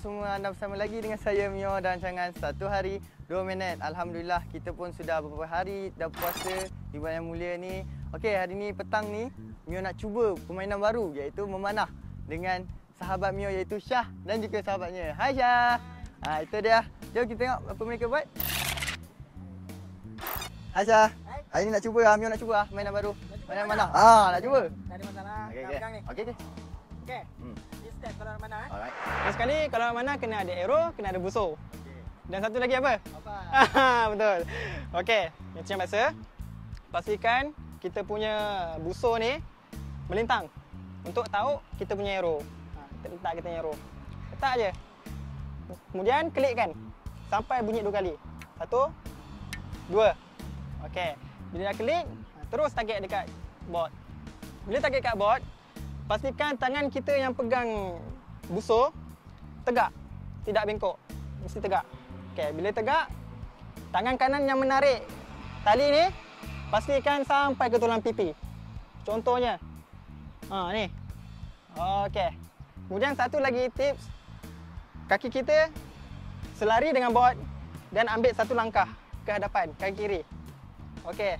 semua, anda bersama lagi dengan saya Mio dan rancangan 1 hari 2 minit. Alhamdulillah kita pun sudah beberapa hari dah puasa di bulan yang mulia ni. Okey, hari ni petang ni Mio nak cuba permainan baru iaitu memanah dengan sahabat Mio iaitu Syah dan juga sahabatnya. Hai Syah. Itu dia. Jom kita tengok apa mereka buat. Hai Syah. Hari ni nak cuba Mio nak cuba mainan baru. Mainan mana? Nak cuba. Tak ada masalah. Okey. Okey. Okey. This step kalau nak mana Alright. First sekali kalau nak mana kena ada arrow, kena ada busur. Dan satu lagi apa? Apa? Betul. Okey, macam biasa. Pastikan kita punya busur ni melintang untuk tahu kita punya arrow. Kita letak kita punya arrow. Letak je. Kemudian klikkan sampai bunyi 2 kali. 1 2. Okey. Bila dah klik, terus target dekat board. Bila target kat board, pastikan tangan kita yang pegang busur tegak, tidak bengkok. Mesti tegak. Okey, bila tegak, tangan kanan yang menarik tali ni pastikan sampai ke tulang pipi. Contohnya. Ni. Okey. Kemudian satu lagi tips, kaki kita selari dengan board dan ambil satu langkah ke hadapan, kaki kiri. Okey.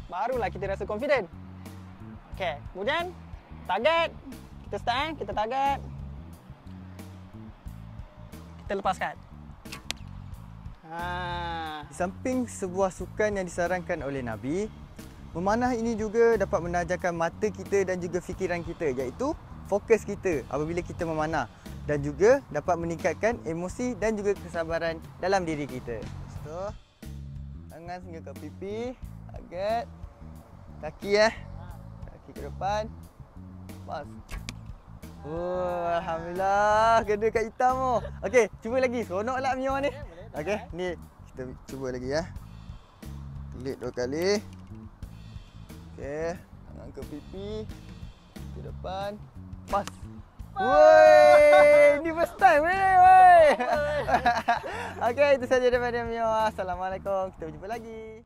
Barulah kita rasa confident. Okey, kemudian target. Kita start, kita target. Kita lepaskan. Di samping sebuah sukan yang disarankan oleh Nabi, memanah ini juga dapat menajarkan mata kita dan juga fikiran kita, iaitu fokus kita apabila kita memanah, dan juga dapat meningkatkan emosi dan juga kesabaran dalam diri kita. So, tangan sehingga ke pipi, target. Kaki kaki ke depan. Pas. Alhamdulillah, kena kat hitam tu. Okey, cuba lagi. Seronoklah Mio ni. Okey, ni kita cuba lagi ya. Klik 2 kali. Okey, tangan ke pipi, ke depan. Pas. Woi, ni first time woi. Okey, itu saja daripada Mio. Assalamualaikum. Kita berjumpa lagi.